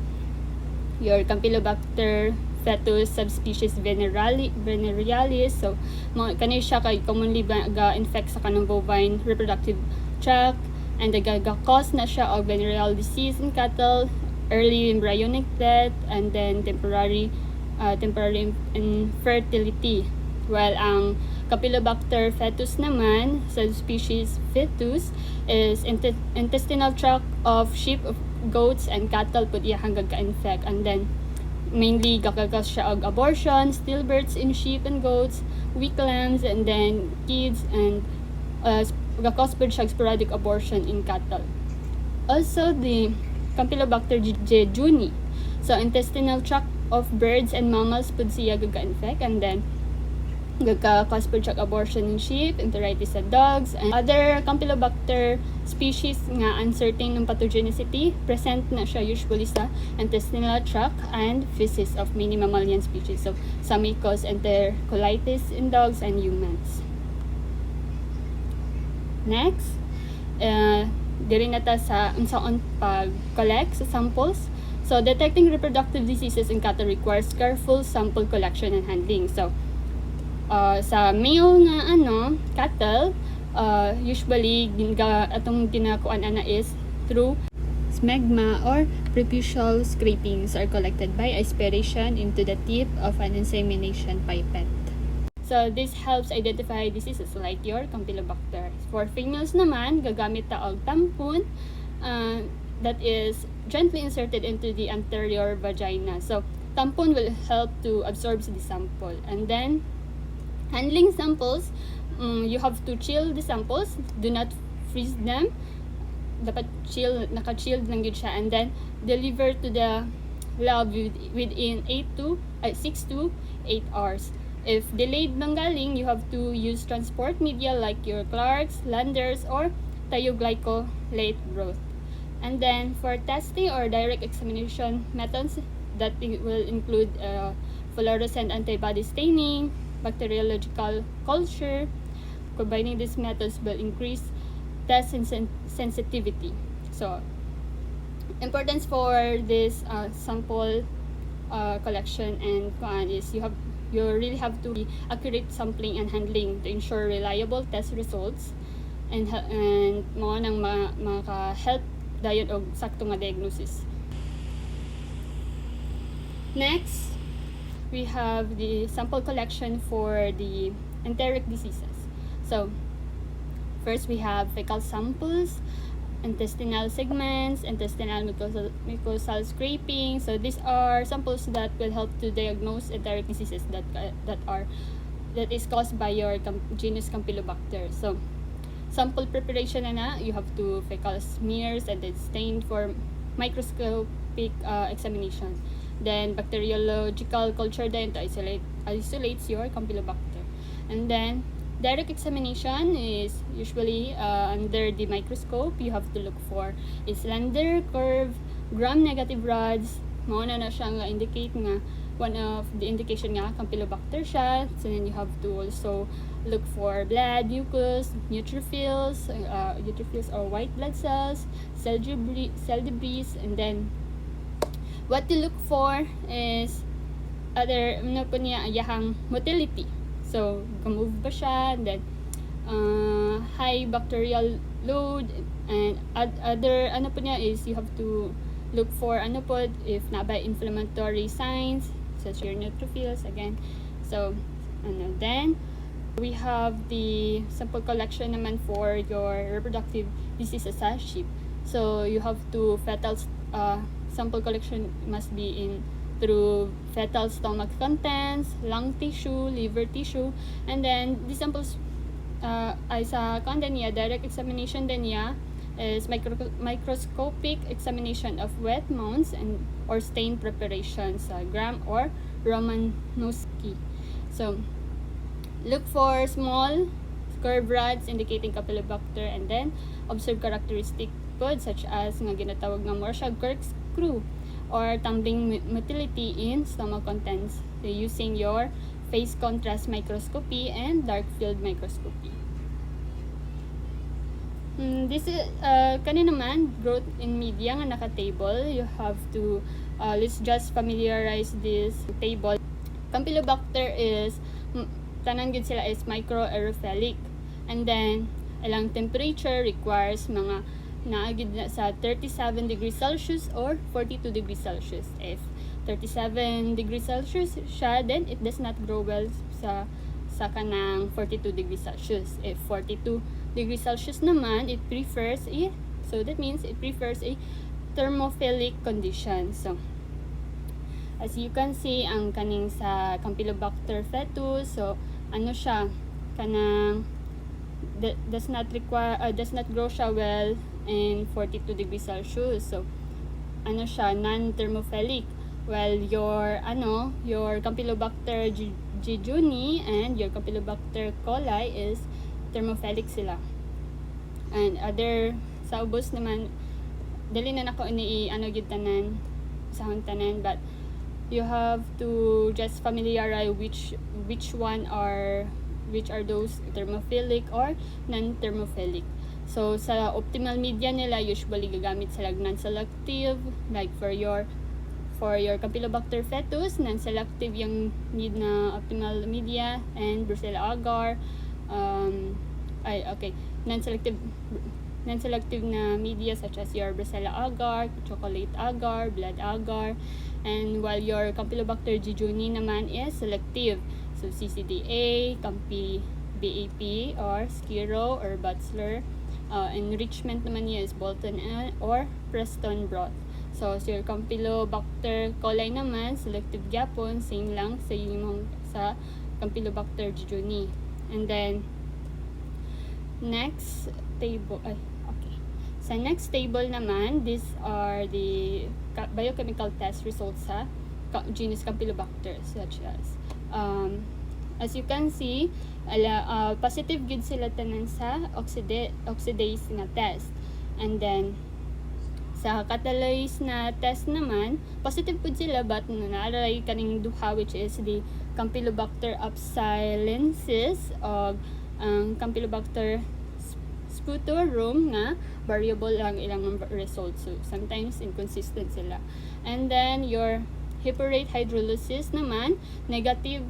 Speaker 4: Campylobacter fetus subspecies venerialis. So kanay siya kay commonly ga-infect sa kanang bovine reproductive tract, and ga-cause na siya og venereal disease in cattle, early embryonic death, and then temporary infertility. While ang Campylobacter fetus naman, subspecies fetus, is intestinal tract of sheep, goats, and cattle pud iya hanggang ka-infect, and then mainly gakagas siya og abortion, stillbirths in sheep and goats, weak lambs, and then kids, and gakos pud siya sporadic abortion in cattle. Also the Campylobacter jejuni, so intestinal tract of birds and mammals pud siya gaga-infect, and then gagka-cause po siya abortion in sheep, enteritis sa dogs, and other Campylobacter species nga uncertain ng pathogenicity, present na siya usually sa intestinal tract and feces of many mammalian species. So some may cause enterocolitis in dogs and humans. Next, diri na ta sa unsaon pag-collect sa samples. So detecting reproductive diseases in cattle requires careful sample collection and handling. So sa male nga cattle, usually atong ginakuan ana is through smegma or preputial scrapings are collected by aspiration into the tip of an insemination pipette. So this helps identify diseases like your Campylobacter. For females naman, gagamit ta og tampon that is gently inserted into the anterior vagina. So tampon will help to absorb the sample. And then handling samples, you have to chill the samples, do not freeze them, dapat naka-chilled lang yun siya, and then deliver to the lab within 6 to 8 hours. If delayed manggaling, you have to use transport media like your Clarks, Landers, or thioglycolate broth. And then for testing or direct examination methods, that will include fluorescent antibody staining, bacteriological culture. Combining these methods will increase test sensitivity. So, importance for this sample collection and is you really have to be accurate sampling and handling to ensure reliable test results and mo nang maka-help dayon og sakto nga diagnosis. Next, we have the sample collection for the enteric diseases. So, first we have fecal samples, intestinal segments, intestinal mucosal scraping. So these are samples that will help to diagnose enteric diseases that is caused by your genus Campylobacter. So sample preparation you have to fecal smears and then stained for microscopic examination. Then bacteriological culture then to isolates your Campylobacter. And then direct examination is usually under the microscope. You have to look for a slender, curved, gram-negative rods. Mauna na siya nga indicate nga one of the indication nga Campylobacter siya. So then you have to also look for blood, mucus, neutrophils or white blood cells, cell debris, and then what to look for is other yahang motility. So, move ba siya, and then high bacterial load, and other is you have to look for if na by inflammatory signs such as your neutrophils again. So, then we have the sample collection naman for your reproductive diseases sa sheep. So, you have to fetal sample collection must be through fetal stomach contents, lung tissue, liver tissue, and then the samples ay sa content niya, direct examination din niya is microscopic examination of wet mounds and or stain preparations, Gram or Romanowski. So, look for small curved rods indicating Campylobacter, and then observe characteristic codes such as nga ginatawag nga more siya corkscrew or tumbling motility in stomach contents using your phase contrast microscopy and dark field microscopy. This is kani naman growth in media nga naka-table. You have to let's just familiarize this table. Campylobacter is tanan gid sila is microaerophilic, and then ilang temperature requires mga naagid na sa 37 degrees Celsius or 42 degrees Celsius. If 37 degrees Celsius siya, then it does not grow well sa kanang 42 degrees Celsius. If 42 degrees Celsius naman, it prefers a thermophilic condition. So, as you can see, ang kaning sa Campylobacter fetus, so siya kanang does not grow siya well in 42 degrees Celsius. So, siya, non-thermophilic. While your Campylobacter jejuni and your Campylobacter coli is thermophilic sila. And other, sa ubos naman, dali na nako gid tanan, sahang tanan, but you have to just familiarize which are those thermophilic or non-thermophilic. So, sa optimal media nila, usually gagamit sila non-selective, like for your Campylobacter fetus, non-selective yung need na optimal media, and Brucella agar, non-selective na media such as your Brucella agar, chocolate agar, blood agar, and while your Campylobacter jejuni naman is selective. So, CCDA, BAP, or Skiro, or Butzler. Enrichment naman niya is Bolton or Preston broth. So, your Campylobacter coli naman, selective gyapon, same lang sa Campylobacter jejuni. And then, next table, Sa next table naman, these are the biochemical test results sa genus Campylobacter, such as you can see, positive gud sila tanan sa oxidase na test. And then sa catalase na test naman, positive pud sila but naaray kaning duha, which is the Campylobacter absilensis o Campylobacter sputorum nga variable lang ilang results. So sometimes inconsistent sila. And then your heparate hydrolysis naman, negative,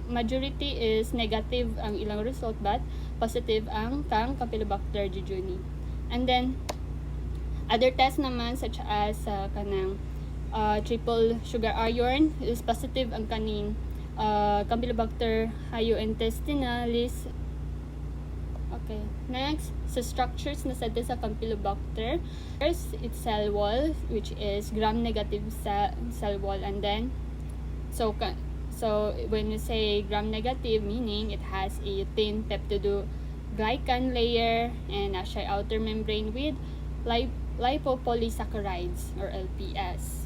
Speaker 4: majority is negative ang ilang result but positive ang kang Campylobacter jejuni. And then other tests naman such as kanang triple sugar iron is positive ang kaning Campylobacter hyointestinalis. Okay, next, sa structures na sa Campylobacter, first, it's cell wall, which is gram-negative cell wall, and then, so when you say gram-negative, meaning it has a thin peptidoglycan layer and a outer membrane with lipopolysaccharides or LPS.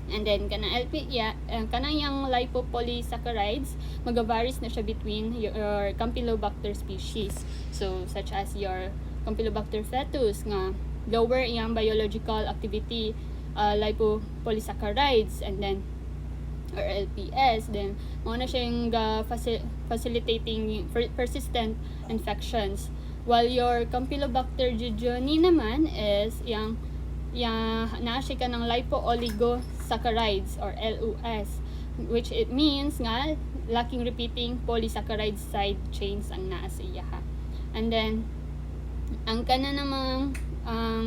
Speaker 4: And then kanang yung lipopolysaccharides magavaries na siya between your Campylobacter species. So such as your Campylobacter fetus nga lower iyang biological activity lipopolysaccharides, and then or LPS, then mo na siya yung facilitating persistent infections. While your Campylobacter jejuni naman is yung naa siya ka ng lipo-oligosaccharides or LOS, which it means nga lacking repeating polysaccharide side chains ang naa sa iya ha. And then ang kana namang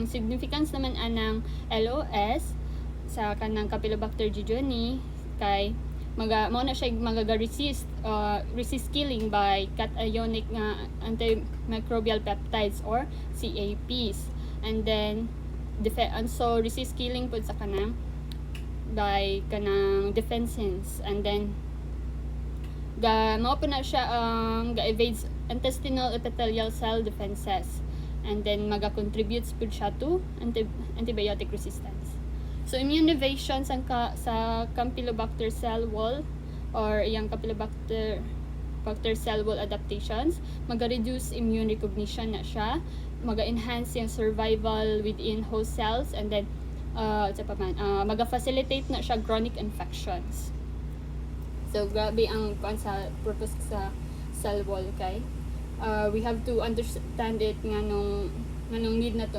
Speaker 4: significance naman anang LOS sa kanang Campylobacter jejuni kay mo na siya resist killing by cationic antimicrobial peptides or CAPs. And then so resist killing pud sa kanang by kanang defensins. And then mao pa na siya ga-evades intestinal epithelial cell defenses, and then maga-contributes pud siya to antibiotic resistance. So immune evasion sa Campylobacter cell wall or yung Campylobacter cell wall adaptations, maga-reduce immune recognition na siya, maga-enhance yung survival within host cells, and then maga-facilitate na siya chronic infections. So grabe ang sa purpose sa cell wall kay we have to understand it nganong need na to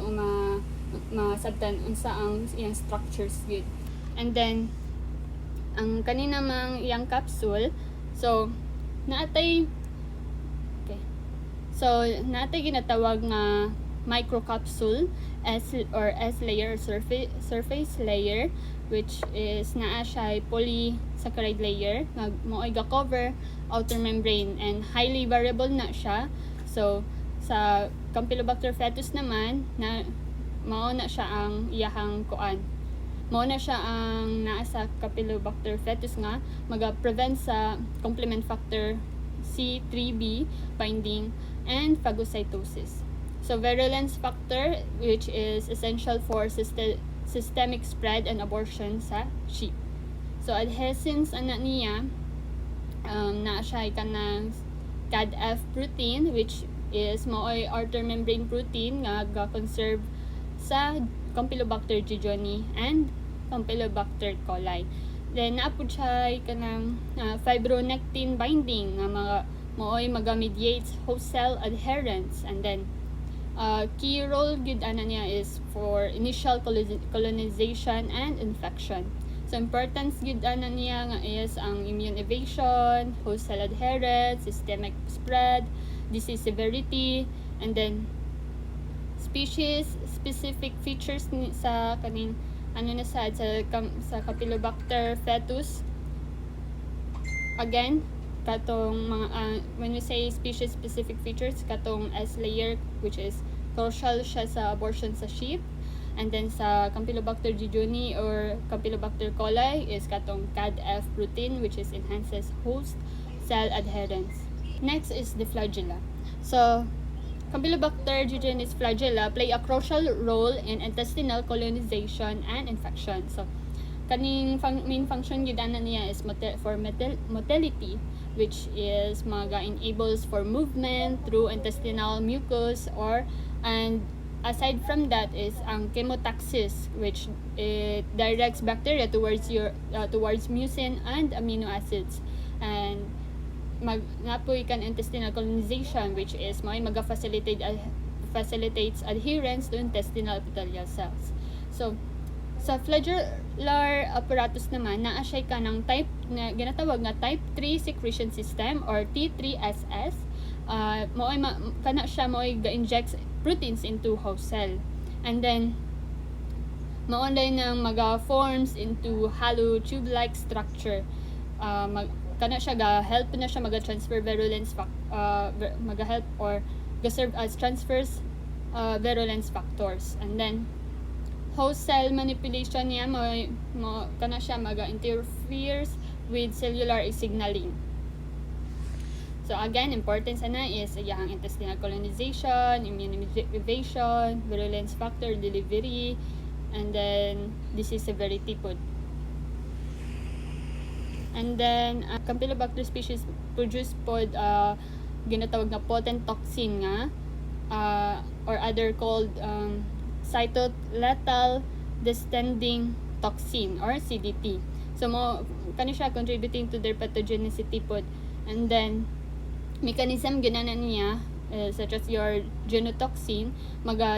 Speaker 4: masabtan unsa ang iyang structures yun. And then ang kanina mang iyang capsule, so naatay ginatawag nga microcapsule S layer, surface layer, which is naa siya polysaccharide layer nga mo'y ga-cover outer membrane and highly variable na siya. So sa Campylobacter fetus naman na mao na siya ang iyahang kuan, mao na siya ang naa sa Campylobacter fetus nga maga-prevent sa complement factor C3b binding and phagocytosis. So virulence factor, which is essential for systemic spread and abortion sa sheep. So adhesins ana niya naa siya kanang CADF protein, which is maoy outer membrane protein nga ga-conserve sa Campylobacter jejuni and Campylobacter coli. Then naapod siya kanang fibronectin binding nga maoy maga-mediate host cell adherence. And then key role gud ana niya is for initial colonization and infection. So importance gud ana niya nga is ang immune evasion, host cell adherence, systemic spread, disease severity, and then species specific features sa kaning sa Campylobacter fetus. Again, katong mga when we say species specific features, katong S layer, which is crucial siya sa abortion sa sheep. And then sa Campylobacter jejuni or Campylobacter coli is katong CADF protein, which is enhances host cell adherence. Next is the flagella. So Campylobacter jejunus flagella play a crucial role in intestinal colonization and infection. So, kaning main function yun niya is motility, which is enables for movement through intestinal mucus, and aside from that is ang chemotaxis, which it directs bacteria towards mucin and amino acids, and napoy kan intestinal colonization, which is facilitates adherence to intestinal epithelial cells. So sa flagellar apparatus naman, naa siya kanang type na ginatawag nga type 3 secretion system or T3SS. Kana siya mo'y ga-inject proteins into host cell. And then maunday nang forms into hollow tube-like structure. Kana siya help na siya transfer virulence help or serve as transfers virulence factors. And then host cell manipulation niya kana siya interferes with cellular signaling. So again, importance na is yung intestinal colonization, immune evasion, virulence factor delivery, and then disease severity pod. And then Campylobacter species produce pod ginatawag na potent toxin nga or other called cytolethal distending toxin or CDT. So kani siya contributing to their pathogenicity pod. And then mechanism ginana niya such as your genotoxin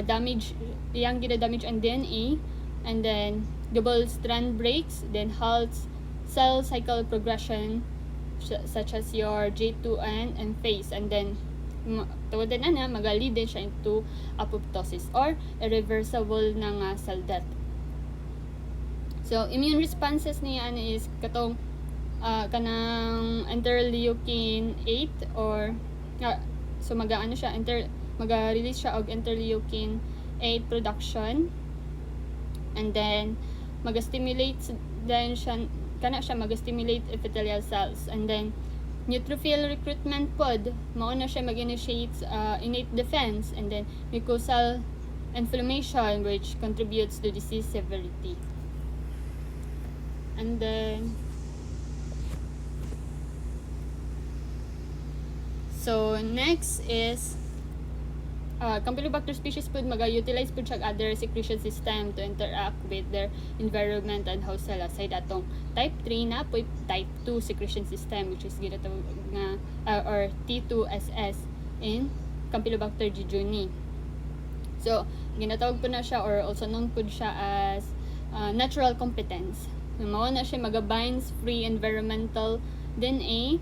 Speaker 4: damage ang DNA, and then double strand breaks, then halts cell cycle progression such as your J2N and phase, and then tawad din lead din siya into apoptosis or irreversible na cell death. So immune responses niya is katong kanang interleukin 8 or so release siya og interleukin 8 production, and then stimulate din siya mag-stimulate epithelial cells, and then neutrophil recruitment pod na siya mag-initiate innate defense, and then mucosal inflammation, which contributes to disease severity. And then so next is Campylobacter species pod utilize pod siya other secretion system to interact with their environment and host cell. Aside atong type 3 na po type 2 secretion system, which is ginatawag nga or T2SS in Campylobacter jejuni. So ginatawag po na siya or also known po siya as natural competence. Mao na siya binds free environmental DNA,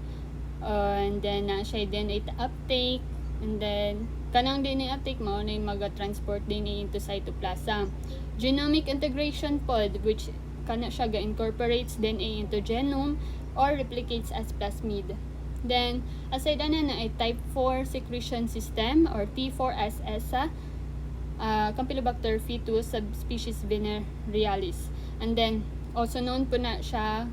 Speaker 4: and then siya DNA uptake, and then kanang DNA uptake mao na mag-transport DNA into cytoplasm. Genomic integration pod, which kana siya incorporates DNA into genome or replicates as plasmid. Then aside na ay type 4 secretion system or T4SS Campylobacter fetus subspecies venerealis, and then also known po na siya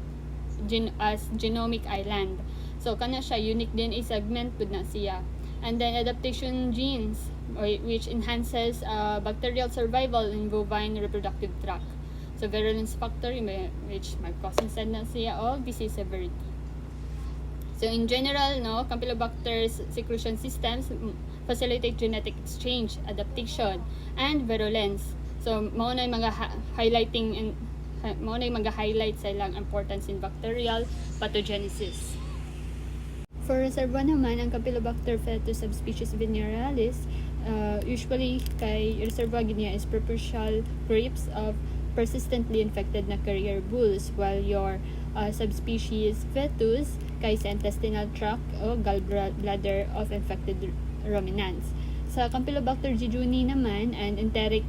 Speaker 4: as genomic island. So kana siya unique DNA segment po na siya. And then adaptation genes, which enhances bacterial survival in bovine reproductive tract. So virulence factor, which mag-causing na siya of disease severity. So in general, Campylobacter's secretion systems facilitate genetic exchange, adaptation, and virulence. So mao na highlight sa ilang importance in bacterial pathogenesis. For reserva naman, ang Campylobacter fetus subspecies venerealis, usually kay reserva niya is purposeful groups of persistently infected na carrier bulls, while your subspecies fetus kay sa intestinal tract o gallbladder of infected ruminants. Sa Campylobacter jejuni naman and enteric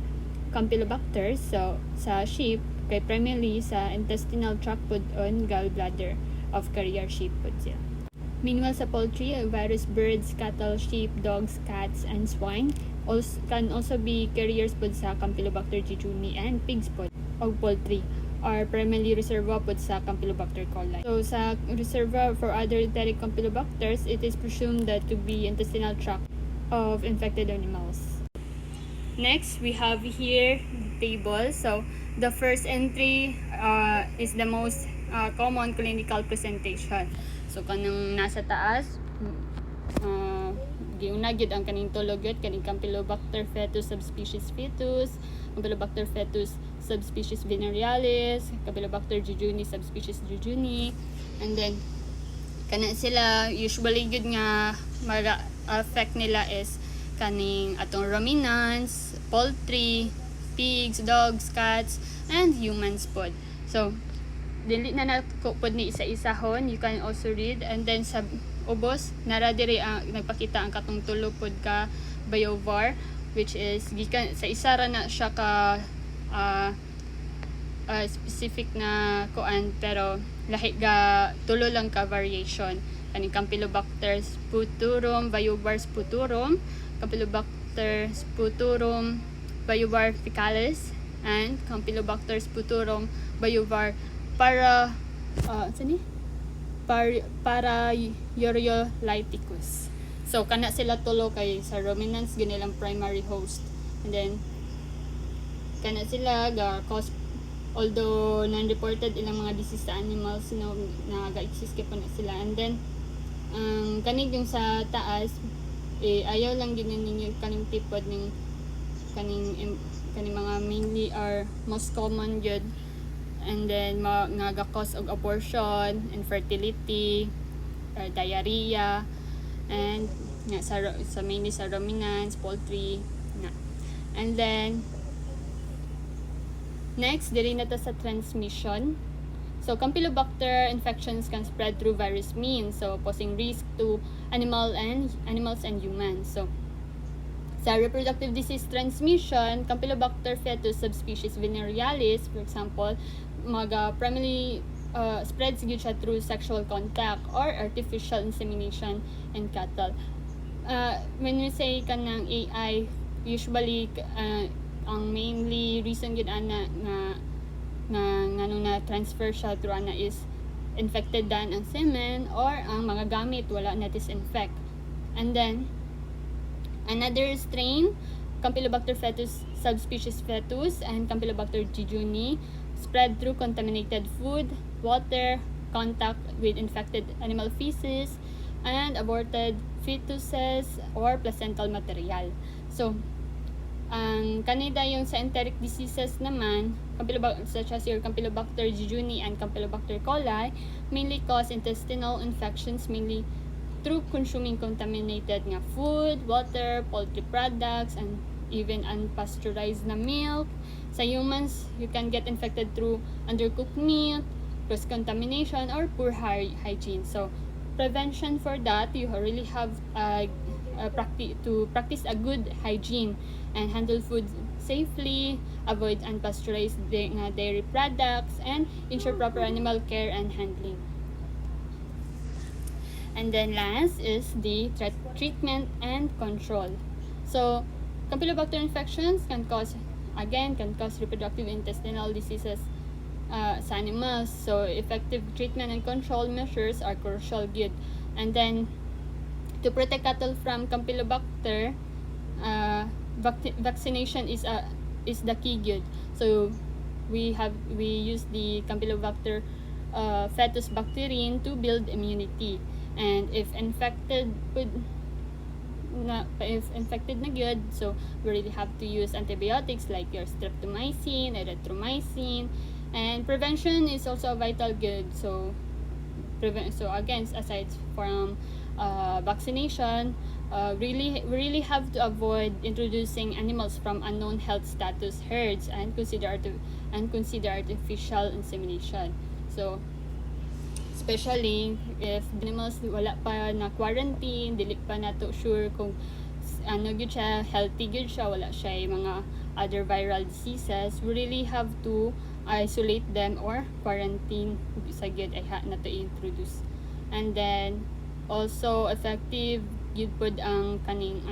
Speaker 4: Campylobacter, so sa sheep kay primarily sa intestinal tract pod on gallbladder of carrier sheep pod siya. Meanwhile, sa poultry, various birds, cattle, sheep, dogs, cats, and swine can also be carriers pod sa Campylobacter jejuni, and pigs pod o poultry are primarily reserva pod sa Campylobacter coli. So sa reserva for other enteric Campylobacters, it is presumed that to be intestinal tract of infected animals. Next, we have here the table. So, the first entry is the most common clinical presentation. So, kanang nasa taas, giuna gyud ang kaning tulog gyud kaning Campylobacter fetus subspecies fetus, Campylobacter fetus subspecies venerealis, Campylobacter jejuni subspecies jejuni, and then kana sila usually gyud nga affect nila is kaning atong ruminants, poultry, pigs, dogs, cats, and humans pod. So, dili na nako pod ni isa-isahon, you can also read, and then sa ubos nara diri nagpakita ang katong tulo pod ka biovar, which is gikan sa isa ra na siya ka specific na kuan, pero lahi ga tulo lang ka variation kaning Campylobacter sputorum biovar sputorum, Campylobacter sputorum biovar fecalis, and Campylobacter sputorum biovar parayuriolyticus. So kana sila tulo kay sa ruminants ginilang primary host, and then kana sila ga cause, although non-reported ilang mga disease sa animals, nag-exist kay na sila. And then kanig yung sa taas ayaw lang ginin ninyo kaning tipod ning kaning mga mainly are most common yun, and then nga cause og abortion, infertility, diarrhea, and nga sa mainly sa ruminants, poultry na. And then next diri na ta sa transmission. So, Campylobacter infections can spread through various means, so posing risk to animals and humans. So, sa reproductive disease transmission, Campylobacter fetus subspecies venerealis, for example, primarily spreads gyud siya through sexual contact or artificial insemination in cattle. When we say kanang AI, usually ang mainly reason gyud ana nga na transfer siya through ana is infected dan ang semen or ang mga gamit wala na disinfect. And then another strain, Campylobacter fetus subspecies fetus and Campylobacter jejuni, spread through contaminated food, water, contact with infected animal feces, and aborted fetuses or placental material. So ang kanida yung sa enteric diseases naman, such as your Campylobacter jejuni and Campylobacter coli, mainly cause intestinal infections mainly through consuming contaminated nga food, water, poultry products, and even unpasteurized na milk. Sa humans, you can get infected through undercooked meat, cross-contamination, or poor hygiene. So, prevention for that, you really have to practice a good hygiene and handle food safely, avoid unpasteurized dairy products, and ensure proper animal care and handling. And then last is the treatment and control. So, Campylobacter infections can cause reproductive intestinal diseases sa animals. So, effective treatment and control measures are crucial good. And then, to protect cattle from Campylobacter, vaccination is the key good. So, we use the Campylobacter fetus bacterium to build immunity. And if infected na good, so we really have to use antibiotics like your streptomycin, erythromycin, and prevention is also a vital good. So again, aside from vaccination, we really have to avoid introducing animals from unknown health status herds and consider artificial insemination. So especially if animals wala pa na quarantine, dili pa nato sure kung gyud siya, healthy gyud siya, wala siya mga other viral diseases, we really have to isolate them or quarantine sa gyud ay nato i-introduce. And then also effective gyud pod ang kaning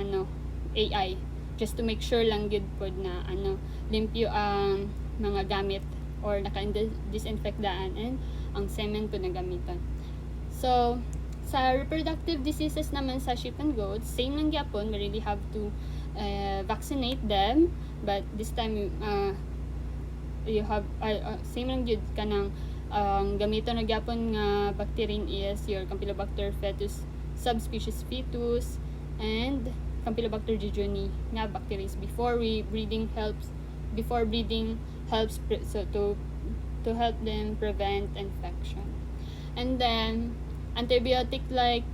Speaker 4: AI, just to make sure lang gyud pod na limpyo ang mga gamit or naka-disinfect daan and ang semen po na gamitan. So, Sa reproductive diseases naman sa sheep and goats, same lang gyapon, we really have to vaccinate them, but this time you have same lang gyud kanang gamito na gyapon nga bacterium is your Campylobacter fetus subspecies fetus and Campylobacter jejuni nga bacteria before breeding helps so to help them prevent infection. And then antibiotic like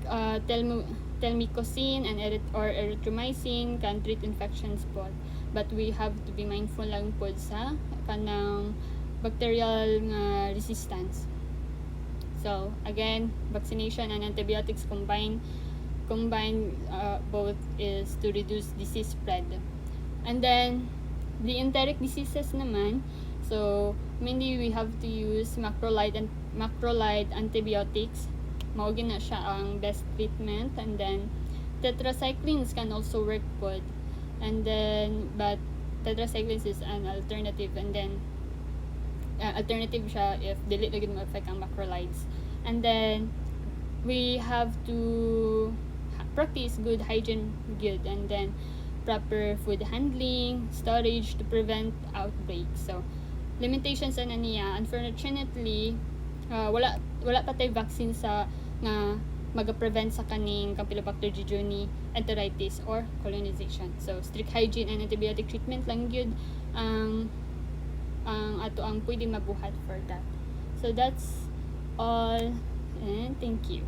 Speaker 4: telmicocin and erythromycin can treat infections pod, but we have to be mindful lang pod sa kanang bacterial nga resistance. So again, vaccination and antibiotics combine both is to reduce disease spread. And then the enteric diseases naman, so mainly we have to use macrolide antibiotics. Mao na siya ang best treatment. And then tetracyclines can also work pod, and then but tetracyclines is an alternative, and then alternative siya if dili na gid mo-affect ang macrolides. And then we have to practice good hygiene good, and then proper food handling, storage to prevent outbreaks. So limitations ana niya, unfortunately wala pa tay vaccine sa nga maga-prevent sa kaning Campylobacter jejuni enteritis or colonization. So strict hygiene and antibiotic treatment lang gyud ang ato ang pwede mabuhat for that. So that's all, and thank you.